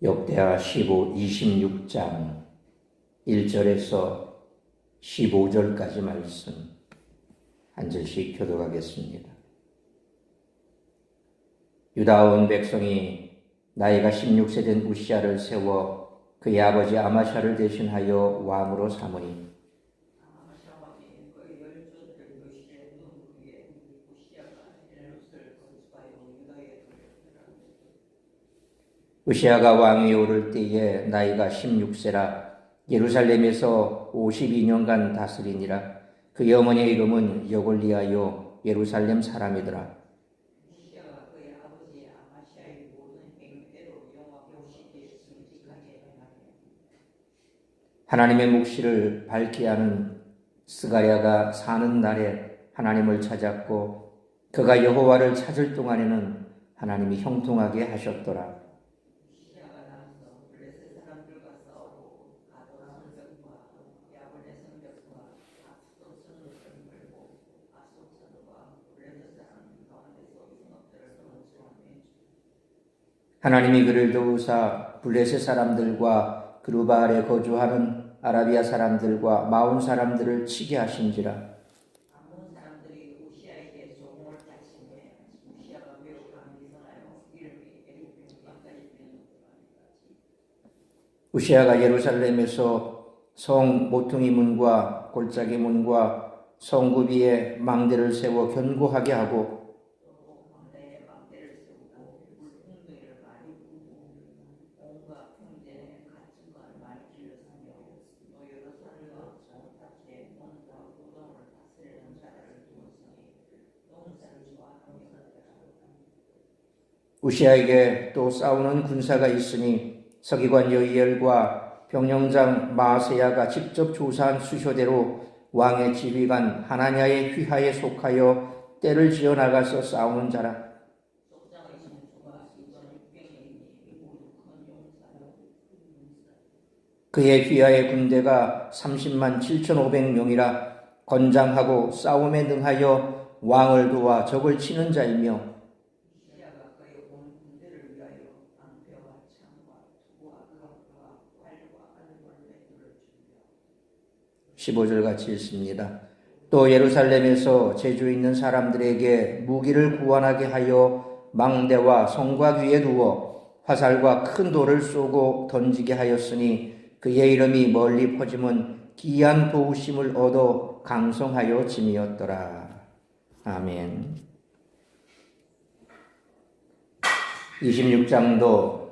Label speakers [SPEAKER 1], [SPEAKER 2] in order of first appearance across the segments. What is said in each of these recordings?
[SPEAKER 1] 역대하 26장 1절에서 15절까지 말씀 한 절씩 교독하겠습니다. 유다 온 백성이 나이가 16세 된 우시야를 세워 그의 아버지 아마샤를 대신하여 왕으로 삼으니 우시야가 왕위에 오를 때에 나이가 16세라 예루살렘에서 52년간 다스리니라. 그의 어머니의 이름은 여골리아요 예루살렘 사람이더라.
[SPEAKER 2] 우시야가 그의 아버지 아마시아의 모든 행위대로 여호와 보시기에 정직하게 행하며
[SPEAKER 1] 하나님의 묵시를 밝게 하는 스가랴가 사는 날에 하나님을 찾았고 그가 여호와를 찾을 동안에는 하나님이 형통하게 하셨더라.
[SPEAKER 2] 우시야가 나서 블레셋 사람들과 싸우고 가도라 성벽과 야볼레 성벽과 아스돗 성읍을 물고 아솔 성읍과 블레셋 사람 가운데서 성읍들을 건축하며
[SPEAKER 1] 하나님이 그를 도우사 블레셋 사람들과 그루바알에 거주하는 아라비아 사람들과 마온 사람들을 치게 하신지라.
[SPEAKER 2] 아몬 사람들이 우시야에게 조공을 자칭해 우시야가 매우 강기선하여 이름이 에리병까지
[SPEAKER 1] 우시야가 예루살렘에서 성 모퉁이 문과 골짜기 문과 성구비에 망대를 세워 견고하게 하고
[SPEAKER 2] 또 망대에 망대를 세우고 물풍덩이를 많이 부고 온갖 평전에 갇힌 것을 많이 길렀으며 또 여러 산과 좋은 밭에 논과 고동을 다스리는 자들을 두었으니 농산주와 함께하더라.
[SPEAKER 1] 우시야에게 또 싸우는 군사가 있으니 서기관 여이엘과 병영장 마세야가 직접 조사한 수효대로 왕의 지휘관 하나냐의 휘하에 속하여 떼를 지어 나가서 싸우는 자라.
[SPEAKER 2] 속장의 신주가 2,600명이니 모두 큰 용사요.
[SPEAKER 1] 그의 휘하의 군대가 30만 7,500명이라 건장하고 싸움에 능하여 왕을 도와 적을 치는 자이며
[SPEAKER 2] 우시야가 그의 온 군대를 위하여 방패와 창과 투구와 갑과 활과 알벌레들을 준비하고
[SPEAKER 1] 15절 같이 읽습니다. 또 예루살렘에서 제주 있는 사람들에게 무기를 구원하게 하여 망대와 성곽 위에 두어 화살과 큰 돌을 쏘고 던지게 하였으니 그의 이름이 멀리 퍼짐은 기이한 도우심을 얻어 강성하여 짐이었더라. 아멘. 26장도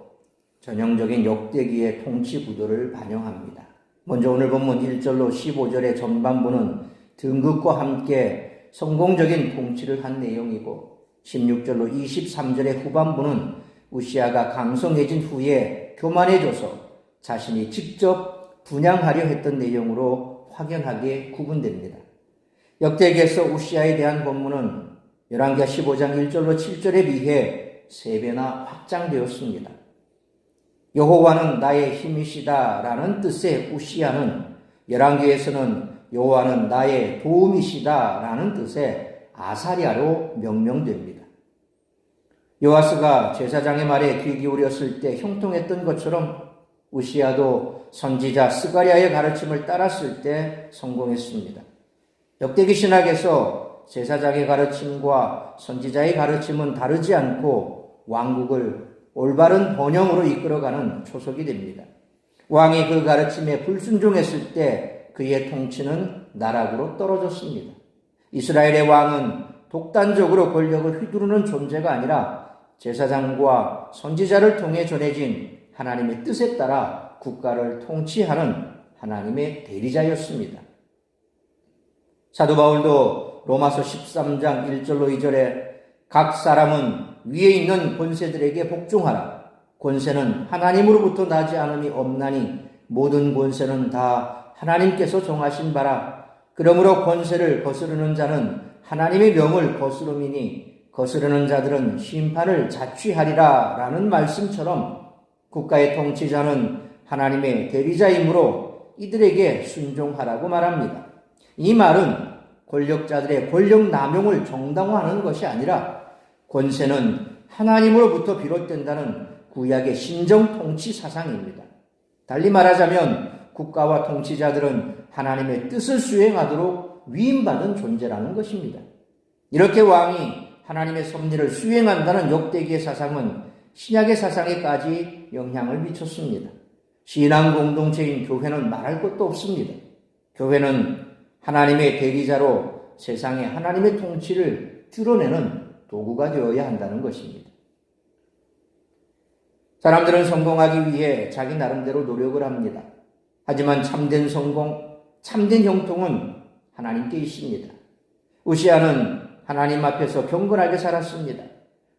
[SPEAKER 1] 전형적인 역대기의 통치 구도를 반영합니다. 먼저 오늘 본문 1절로 15절의 전반부는 등극과 함께 성공적인 통치를 한 내용이고 16절로 23절의 후반부는 우시야가 강성해진 후에 교만해져서 자신이 직접 분양하려 했던 내용으로 확연하게 구분됩니다. 역대기에서 우시야에 대한 본문은 열왕기하 15장 1절로 7절에 비해 3배나 확장되었습니다. 여호와는 나의 힘이시다라는 뜻의 우시야는 열왕기에서는 여호와는 나의 도움이시다라는 뜻의 아사랴로 명명됩니다. 요아스가 제사장의 말에 귀 기울였을 때 형통했던 것처럼 우시야도 선지자 스가랴의 가르침을 따랐을 때 성공했습니다. 역대기 신학에서 제사장의 가르침과 선지자의 가르침은 다르지 않고 왕국을 올바른 번영으로 이끌어가는 초석이 됩니다. 왕이 그 가르침에 불순종했을 때 그의 통치는 나락으로 떨어졌습니다. 이스라엘의 왕은 독단적으로 권력을 휘두르는 존재가 아니라 제사장과 선지자를 통해 전해진 하나님의 뜻에 따라 국가를 통치하는 하나님의 대리자였습니다. 사도 바울도 로마서 13장 1절로 2절에 각 사람은 위에 있는 권세들에게 복종하라. 권세는 하나님으로부터 나지 않음이 없나니 모든 권세는 다 하나님께서 정하신 바라. 그러므로 권세를 거스르는 자는 하나님의 명을 거스름이니 거스르는 자들은 심판을 자취하리라 라는 말씀처럼 국가의 통치자는 하나님의 대리자이므로 이들에게 순종하라고 말합니다. 이 말은 권력자들의 권력 남용을 정당화하는 것이 아니라 권세는 하나님으로부터 비롯된다는 구약의 신정 통치 사상입니다. 달리 말하자면 국가와 통치자들은 하나님의 뜻을 수행하도록 위임받은 존재라는 것입니다. 이렇게 왕이 하나님의 섭리를 수행한다는 역대기의 사상은 신약의 사상에까지 영향을 미쳤습니다. 신앙 공동체인 교회는 말할 것도 없습니다. 교회는 하나님의 대리자로 세상에 하나님의 통치를 드러내는 도구가 되어야 한다는 것입니다. 사람들은 성공하기 위해 자기 나름대로 노력을 합니다. 하지만 참된 성공, 참된 형통은 하나님께 있습니다. 우시아는 하나님 앞에서 경건하게 살았습니다.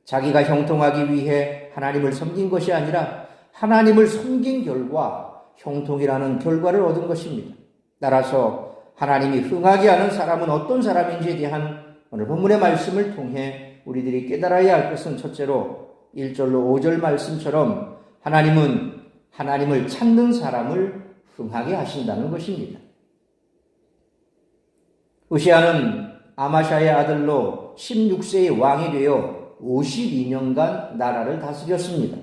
[SPEAKER 1] 자기가 형통하기 위해 하나님을 섬긴 것이 아니라 하나님을 섬긴 결과 형통이라는 결과를 얻은 것입니다. 따라서 하나님이 흥하게 하는 사람은 어떤 사람인지에 대한 오늘 본문의 말씀을 통해 우리들이 깨달아야 할 것은 첫째로 1절로 5절 말씀처럼 하나님은 하나님을 찾는 사람을 흥하게 하신다는 것입니다. 우시아는 아마샤의 아들로 16세의 왕이 되어 52년간 나라를 다스렸습니다.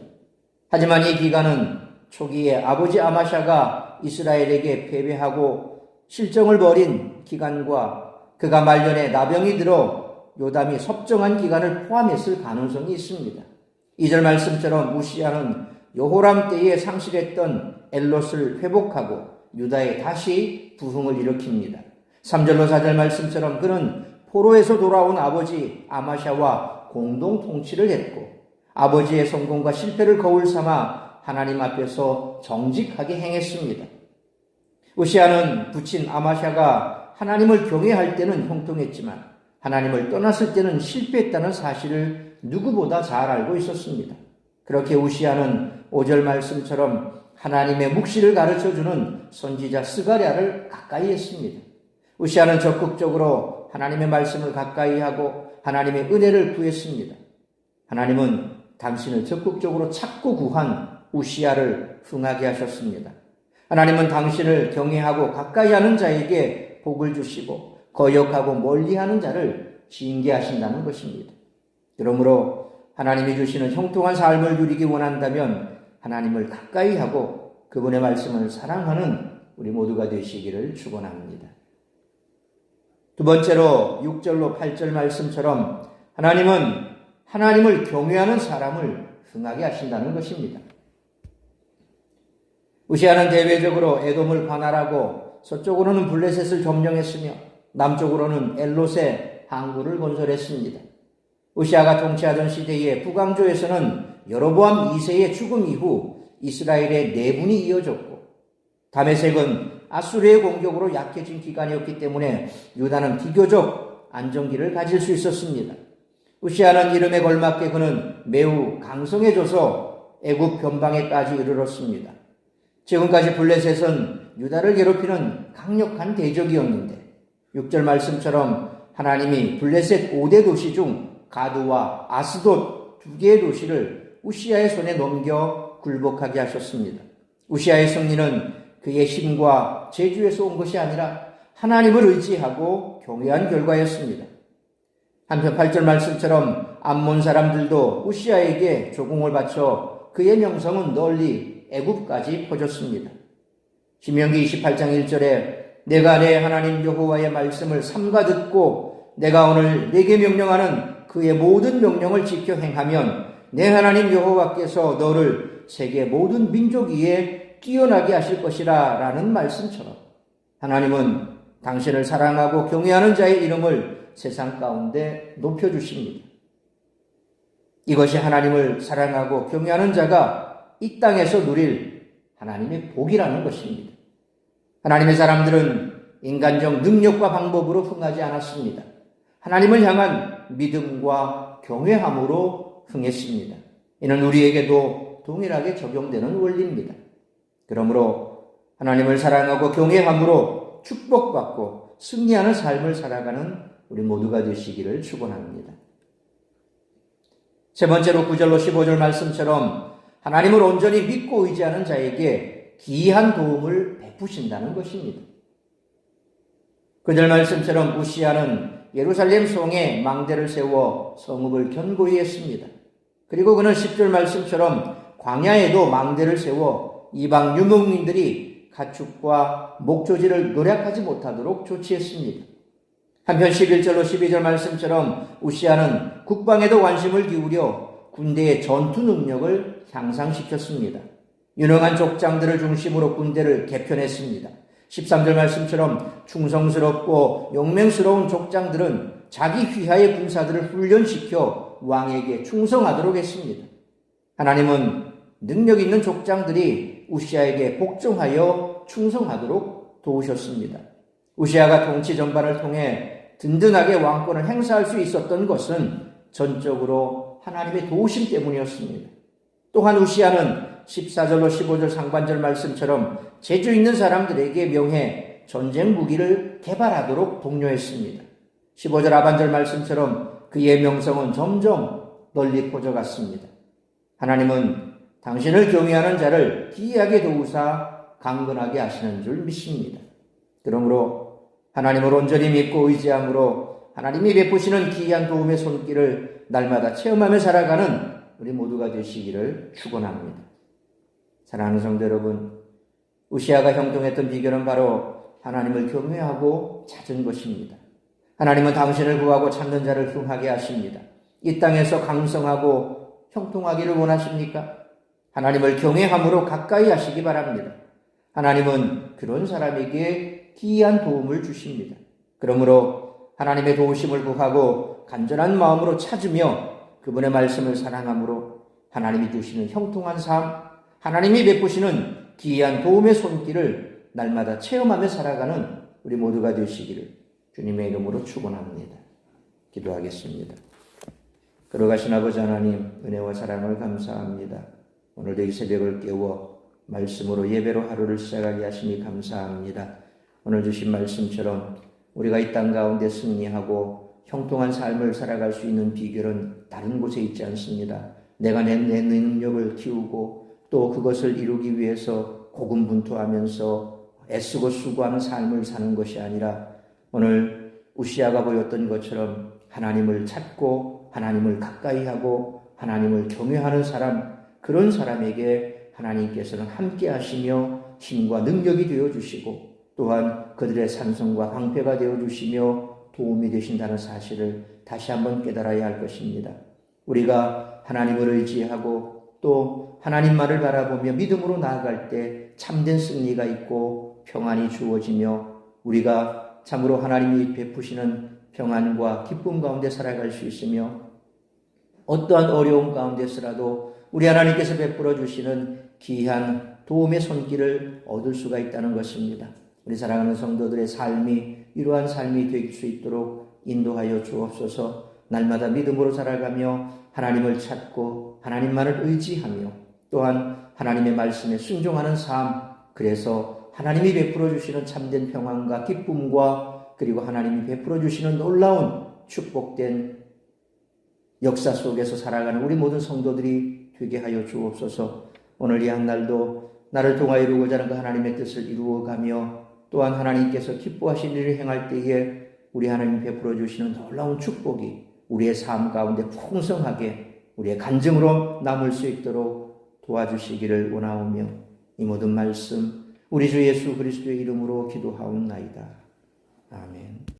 [SPEAKER 1] 하지만 이 기간은 초기에 아버지 아마샤가 이스라엘에게 패배하고 실정을 벌인 기간과 그가 말년에 나병이 들어 요담이 섭정한 기간을 포함했을 가능성이 있습니다. 2절 말씀처럼 우시아는 여호람 때에 상실했던 엘롯을 회복하고 유다에 다시 부흥을 일으킵니다. 3절로 4절 말씀처럼 그는 포로에서 돌아온 아버지 아마샤와 공동 통치를 했고 아버지의 성공과 실패를 거울 삼아 하나님 앞에서 정직하게 행했습니다. 우시아는 부친 아마샤가 하나님을 경외할 때는 형통했지만 하나님을 떠났을 때는 실패했다는 사실을 누구보다 잘 알고 있었습니다. 그렇게 우시아는 5절 말씀처럼 하나님의 묵시를 가르쳐주는 선지자 스가랴를 가까이 했습니다. 우시아는 적극적으로 하나님의 말씀을 가까이 하고 하나님의 은혜를 구했습니다. 하나님은 당신을 적극적으로 찾고 구한 우시아를 흥하게 하셨습니다. 하나님은 당신을 경외하고 가까이 하는 자에게 복을 주시고 거역하고 멀리하는 자를 징계하신다는 것입니다. 그러므로 하나님이 주시는 형통한 삶을 누리기 원한다면 하나님을 가까이 하고 그분의 말씀을 사랑하는 우리 모두가 되시기를 축원합니다. 두 번째로 6절로 8절 말씀처럼 하나님은 하나님을 경외하는 사람을 흥하게 하신다는 것입니다. 우시아는 대외적으로 에돔을 관할하고 서쪽으로는 블레셋을 점령했으며 남쪽으로는 엘롯의 항구를 건설했습니다. 우시아가 통치하던 시대의 북왕조에서는 여로보암 2세의 죽음 이후 이스라엘의 내분이 이어졌고 다메섹은 아수르의 공격으로 약해진 기간이었기 때문에 유다는 비교적 안정기를 가질 수 있었습니다. 우시아는 이름에 걸맞게 그는 매우 강성해져서 애굽 변방에까지 이르렀습니다. 지금까지 블레셋은 유다를 괴롭히는 강력한 대적이었는데 6절 말씀처럼 하나님이 블레셋 5대 도시 중 가드와 아스돗 2개의 도시를 우시아의 손에 넘겨 굴복하게 하셨습니다. 우시아의 승리는 그의 힘과 재주에서 온 것이 아니라 하나님을 의지하고 경외한 결과였습니다. 한편 8절 말씀처럼 암몬 사람들도 우시아에게 조공을 바쳐 그의 명성은 널리 애굽까지 퍼졌습니다. 신명기 28장 1절에 내가 내 하나님 여호와의 말씀을 삼가 듣고 내가 오늘 내게 명령하는 그의 모든 명령을 지켜 행하면 내 하나님 여호와께서 너를 세계 모든 민족 위에 뛰어나게 하실 것이라 라는 말씀처럼 하나님은 당신을 사랑하고 경외하는 자의 이름을 세상 가운데 높여주십니다. 이것이 하나님을 사랑하고 경외하는 자가 이 땅에서 누릴 하나님의 복이라는 것입니다. 하나님의 사람들은 인간적 능력과 방법으로 흥하지 않았습니다. 하나님을 향한 믿음과 경외함으로 흥했습니다. 이는 우리에게도 동일하게 적용되는 원리입니다. 그러므로 하나님을 사랑하고 경외함으로 축복받고 승리하는 삶을 살아가는 우리 모두가 되시기를 축원합니다. 세 번째로 9절로 15절 말씀처럼 하나님을 온전히 믿고 의지하는 자에게 기이한 도움을 베푸신다는 것입니다. 9절 말씀처럼 우시아는 예루살렘 성에 망대를 세워 성읍을 견고히 했습니다. 그리고 그는 10절 말씀처럼 광야에도 망대를 세워 이방 유목민들이 가축과 목조지를 노략하지 못하도록 조치했습니다. 한편 11절로 12절 말씀처럼 우시아는 국방에도 관심을 기울여 군대의 전투 능력을 향상시켰습니다. 유능한 족장들을 중심으로 군대를 개편했습니다. 13절 말씀처럼 충성스럽고 용맹스러운 족장들은 자기 휘하의 군사들을 훈련시켜 왕에게 충성하도록 했습니다. 하나님은 능력 있는 족장들이 우시아에게 복종하여 충성하도록 도우셨습니다. 우시아가 통치 전반을 통해 든든하게 왕권을 행사할 수 있었던 것은 전적으로 하나님의 도우심 때문이었습니다. 또한 우시아는 14절로 15절 상반절 말씀처럼 재주 있는 사람들에게 명해 전쟁 무기를 개발하도록 독려했습니다. 15절 하반절 말씀처럼 그의 명성은 점점 널리 퍼져갔습니다. 하나님은 당신을 경외하는 자를 기이하게 도우사 강건하게 하시는 줄 믿습니다. 그러므로 하나님을 온전히 믿고 의지함으로 하나님이 베푸시는 기이한 도움의 손길을 날마다 체험하며 살아가는 우리 모두가 되시기를 축원합니다. 사랑하는 성도 여러분, 우시아가 형통했던 비결은 바로 하나님을 경외하고 찾은 것입니다. 하나님은 당신을 구하고 찾는 자를 흥하게 하십니다. 이 땅에서 강성하고 형통하기를 원하십니까? 하나님을 경외함으로 가까이 하시기 바랍니다. 하나님은 그런 사람에게 기이한 도움을 주십니다. 그러므로 하나님의 도우심을 구하고 간절한 마음으로 찾으며 그분의 말씀을 사랑함으로 하나님이 주시는 형통한 삶, 하나님이 베푸시는 기이한 도움의 손길을 날마다 체험하며 살아가는 우리 모두가 되시기를 주님의 이름으로 축원합니다. 기도하겠습니다. 걸어가신 아버지 하나님, 은혜와 사랑을 감사합니다. 오늘도 이 새벽을 깨워 말씀으로 예배로 하루를 시작하게 하시니 감사합니다. 오늘 주신 말씀처럼 우리가 이 땅 가운데 승리하고 형통한 삶을 살아갈 수 있는 비결은 다른 곳에 있지 않습니다. 내가 내 능력을 키우고 또 그것을 이루기 위해서 고군분투하면서 애쓰고 수고하는 삶을 사는 것이 아니라 오늘 우시아가 보였던 것처럼 하나님을 찾고 하나님을 가까이 하고 하나님을 경외하는 사람, 그런 사람에게 하나님께서는 함께 하시며 힘과 능력이 되어주시고 또한 그들의 산성과 방패가 되어주시며 도움이 되신다는 사실을 다시 한번 깨달아야 할 것입니다. 우리가 하나님을 의지하고 또 하나님만을 바라보며 믿음으로 나아갈 때 참된 승리가 있고 평안이 주어지며 우리가 참으로 하나님이 베푸시는 평안과 기쁨 가운데 살아갈 수 있으며 어떠한 어려움 가운데서라도 우리 하나님께서 베풀어 주시는 귀한 도움의 손길을 얻을 수가 있다는 것입니다. 우리 사랑하는 성도들의 삶이 이러한 삶이 될 수 있도록 인도하여 주옵소서. 날마다 믿음으로 살아가며 하나님을 찾고 하나님만을 의지하며 또한 하나님의 말씀에 순종하는 삶, 그래서 하나님이 베풀어 주시는 참된 평안과 기쁨과 그리고 하나님이 베풀어 주시는 놀라운 축복된 역사 속에서 살아가는 우리 모든 성도들이 되게 하여 주옵소서. 오늘 이 한날도 나를 통하여 이루고자 하는 그 하나님의 뜻을 이루어가며 또한 하나님께서 기뻐하신 일을 행할 때에 우리 하나님 베풀어 주시는 놀라운 축복이 우리의 삶 가운데 풍성하게 우리의 간증으로 남을 수 있도록 도와주시기를 원하오며 이 모든 말씀 우리 주 예수 그리스도의 이름으로 기도하옵나이다. 아멘.